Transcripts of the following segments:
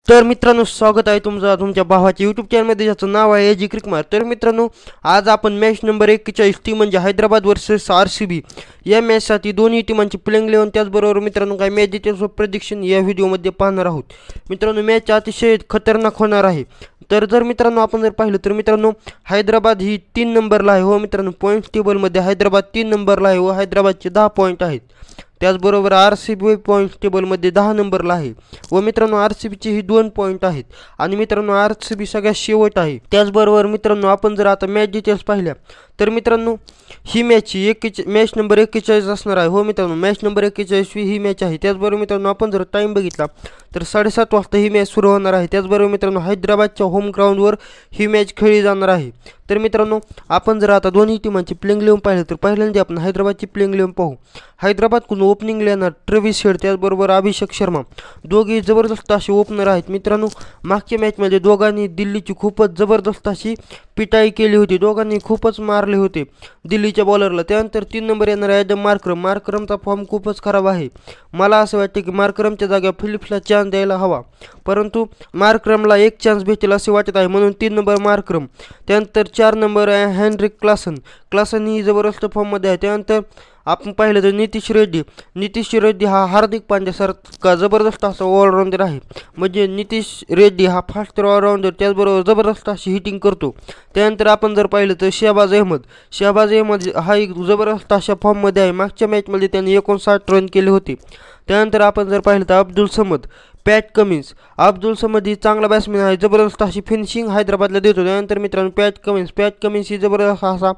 तर मित्रांनो, स्वागत आहे तुमचं तुमच्या भावाच्या यूट्यूब चॅनलमध्ये, ज्याचं नाव आहे एजी क्रिकमार। तर मित्रांनो, आज आपण मॅच नंबर 41 ती म्हणजे हैदराबाद वर्सेस आरसीबी या मॅचसाठी दोन्ही टीमांची प्लेइंग 11 त्याचबरोबर मित्रांनो काही मॅच डिटेल्स व प्रेडिक्शन या व्हिडिओमध्ये पाहणार आहोत। मित्रांनो, मॅच अतिशय खतरनाक होणार आहे। तर जर मित्रांनो आपण जर पाहिलं तर मित्रांनो, हैदराबाद ही 3 नंबरला आहे। हो मित्रांनो, पॉईंट्स टेबलमध्ये हैदराबाद 3 नंबरला आहे व हैदराबादचे 10 पॉईंट आहेत। त्याचबरोबर आरसीबी पॉईंट टेबलमध्ये 10 नंबरला आहे व मित्रांनो आरसीबीचे ही 2 पॉईंट आहेत आणि मित्रांनो आरसीबी सगळ्यात शेवट आहे। त्याचबरोबर मित्रांनो, आपण जर आता मॅच डिटेल्स पाहिल्या तर मित्रांनो, ही मॅच नंबर 41 असणार आहे। हो मित्रांनो, मॅच नंबर 41 ही मॅच आहे। त्याचबरोबर मित्रांनो, आपण जर टाईम बघितला तर 7:30 वाजता ही मॅच सुरू होणार आहे। त्याचबरोबर मित्रांनो, हैदराबादच्या होम ग्राउंडवर ही मॅच खेळली जाणार आहे। तर मित्रांनो, आपण जर आता दोन्ही टीमांची प्लेइंग 11 पाहिलं तर पहिल्यांदा आपण हैदराबादची प्लेइंग 11 पाहू। हैदराबादकडून ओपनिंगला येणार ट्रेव्हिस हेड त्याचबरोबर अभिषेक शर्मा, दोघे जबरदस्त असे ओपनर आहेत। मित्रांनो, मागच्या मॅचमध्ये दोघांनी दिल्लीची खूपच जबरदस्त अशी पिटाई केली होती, दोघांनी खूपच मारले होते दिल्लीच्या बॉलरला। त्यानंतर 3 नंबर येणार ॲडम मार्करमचा फॉर्म खूपच खराब आहे। मला असं वाटते की मार्करमच्या जागेवर फिलिप्सला चान्स द्यायला हवा, परंतु मार्करमला एक चान्स भेटेल असे वाटत आहे, म्हणून 3 नंबर मार्करम। त्यानंतर 4 नंबर आहे हेनरिक क्लासन ही जबरदस्त फॉर्ममध्ये आहे। त्यानंतर आपण पाहिलं तर नितीश रेड्डी हा हार्दिक पांड्यासारखा जबरदस्त असा ऑलराऊंडर आहे। म्हणजे नितीश रेड्डी हा फास्ट ऑलराऊंडर त्याचबरोबर जबरदस्त अशी हिटिंग करतो। त्यानंतर आपण जर पाहिलं तर शहबाज अहमद हा एक जबरदस्त अशा फॉर्ममध्ये आहे। मागच्या मॅचमध्ये त्यांनी 59 रन केले होते। त्यानंतर आपण जर पाहिलं तर अब्दुल समद ही चांगला बॅट्समॅन आहे, जबरदस्त अशी फिनिशिंग हैदराबादला देतो। त्यानंतर मित्रांनो पॅट कमिन्स ही जबरदस्त असा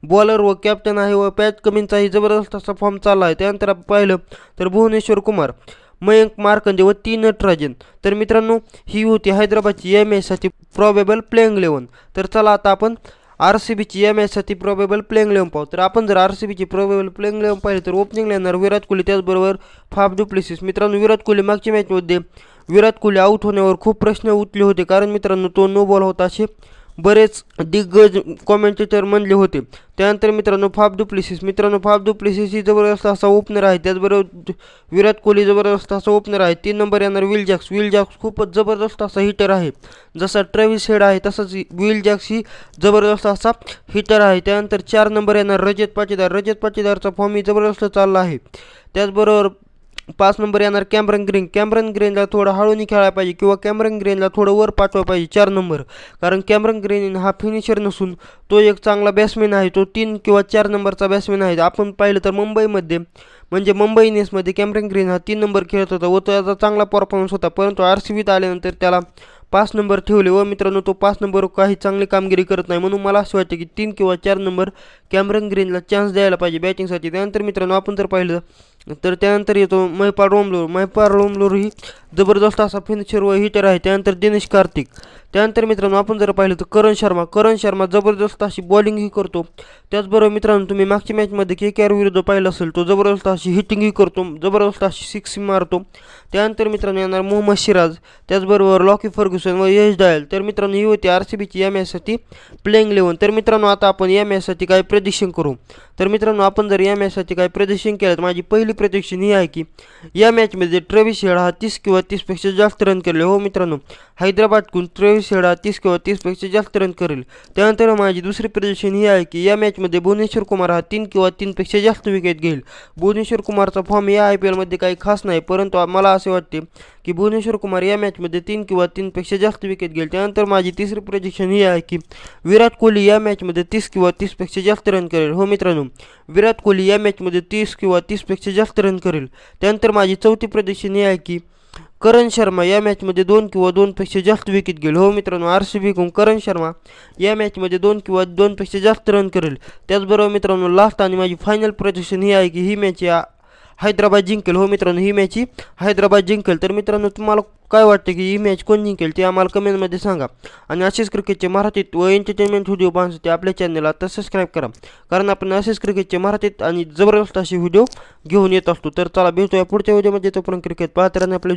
बॉलर व कॅप्टन आहे व पॅट कमिन्सचाही जबरदस्त असा फॉर्म चालला आहे। त्यानंतर आपण पाहिलं तर भुवनेश्वर कुमार, मयंक मार्कंडे व टी नटराजन। तर मित्रांनो, ही होती हैदराबादची या मॅचसाठी प्रॉबेबल प्लेइंग 11। तर चला आता आपण आरसीबीची या मॅचसाठी प्रोबेबल प्लेइंग 11 पाहू। तर आपण जर आरसीबीची प्रोबेबल प्लेइंग 11 पाहिली तर ओपनिंगला येणार विराट कोहली त्याचबरोबर फाफ डु प्लेसिस। मित्रांनो, मागच्या मॅचमध्ये विराट कोहली आऊट होण्यावर खूप प्रश्न उठले होते, कारण मित्रांनो तो नो बॉल होता असे बरेच दिग्गज कॉमेंटेटर म्हणले होते। त्यानंतर मित्रांनो फाफ डु प्लेसिस ही जबरदस्त असा ओपनर आहे। त्याचबरोबर विराट कोहली जबरदस्त असा ओपनर आहे। 3 नंबर येणार विल जॅक्स खूपच जबरदस्त असा हिटर आहे, जसा ट्रेव्हिस हेड आहे तसंच विल जॅक्स ही जबरदस्त असा हिटर आहे। त्यानंतर 4 नंबर येणार रजत पाटीदारचा फॉर्म ही जबरदस्त चालला आहे। त्याचबरोबर 5 नंबर येणार कॅमरन ग्रीनला थोडं हळूनी खेळायला पाहिजे किंवा कॅमरन ग्रीनला थोडं वर पाठवायला पाहिजे 4 नंबर, कारण कॅमरन ग्रीन हा फिनिशर नसून तो एक चांगला बॅट्समॅन आहे, तो 3 किंवा 4 नंबरचा बॅट्समॅन आहे। आपण पाहिलं तर मुंबई इंडियन्समध्ये कॅमरन ग्रीन हा 3 नंबर खेळत होता व त्याचा चांगला परफॉर्मन्स होता, परंतु आरसीबीत आल्यानंतर त्याला 5 नंबर ठेवले व मित्रांनो तो 5 नंबरवर काही चांगली कामगिरी करत नाही, म्हणून मला असं वाटतं की 3 किंवा 4 नंबर कॅमरन ग्रीनला चान्स द्यायला पाहिजे बॅटिंगसाठी। त्यानंतर मित्रांनो आपण जर पाहिलं तर त्यानंतर येतो महिपाल रोमलोर ही जबरदस्त असा फिनिशर व हिटर आहे। त्यानंतर दिनेश कार्तिक, त्यानंतर मित्रांनो आपण जर पाहिलं तर करण शर्मा जबरदस्त अशी बॉलिंगही करतो। त्याचबरोबर मित्रांनो, तुम्ही मागच्या मॅचमध्ये KKR विरुद्ध पाहिलं असेल, तो जबरदस्त अशी हिटिंगही करतो, जबरदस्त अशी सिक्स मारतो। त्यानंतर मित्रांनो येणार मोहम्मद सिराज, त्याचबरोबर लॉकी फर्ग्युसन व यश दयाल। तर मित्रांनो, ही होती आरसीबीची या मॅचसाठी प्लेइंग 11। तर मित्रांनो, आता आपण या मॅचसाठी काय प्रेडिक्शन करू। तर मित्रांनो, आपण जर या मॅचसाठी काय प्रेडिक्शन केलं तर माझी पहिली प्रेडिक्शन ही आहे की या मॅचमध्ये ट्रेव्हिस हेड हा 30 किंवा 30पेक्षा जास्त रन करेल। हो मित्रांनो, हैदराबादकडून ट्रेव्हिस हेड हा 30 किंवा 30पेक्षा जास्त रन करेल। त्यानंतर माझी दुसरी प्रेडिक्शन ही आहे की या मॅचमध्ये भुवनेश्वर कुमार हा 3 किंवा 3पेक्षा जास्त विकेट घेईल। भुवनेश्वर कुमारचा फॉर्म या IPLमध्ये काही खास नाही, परंतु मला असे वाटते की भुवनेश्वर कुमार या मॅचमध्ये 3 किंवा 3पेक्षा जास्त विकेट घेईल। त्यानंतर माझी तिसरी प्रेडिक्शन ही आहे की विराट कोहली या मॅचमध्ये 30 किंवा 30पेक्षा जास्त रन करेल। हो मित्रांनो, विराट कोहली या मॅचमध्ये 30 किंवा 30पेक्षा जास्त रन करेल। त्यानंतर माझी चौथी प्रेडिक्शन ही आहे की करण शर्मा या मॅचमध्ये 2 किंवा 2पेक्षा जास्त विकेट घेईल। हो मित्रांनो, आरसीबीकडून करण शर्मा या मॅचमध्ये 2 किंवा 2पेक्षा जास्त रन करेल। त्याचबरोबर मित्रांनो, लास्ट आणि माझी फायनल प्रेडिक्शन ही आहे की ही मॅच हैदराबाद जिंकेल। हो मित्रांनो, ही मॅच हैदराबाद जिंकेल। तर मित्रांनो, तुम्हाला काय वाटतं की ही मॅच कोण जिंकेल ते आम्हाला कमेंटमध्ये सांगा, आणि असेच क्रिकेटचे मराठीत व एंटरटेनमेंट व्हिडिओ पाहण्यासाठी आपल्या चॅनलला आता सबस्क्राईब करा, कारण आपण असेच क्रिकेटचे मराठीत आणि जबरदस्त असे व्हिडिओ घेऊन येत असतो। तर चला भेटूया पुढच्या व्हिडिओमध्ये, तोपर्यंत क्रिकेट पाहत राहणे आपले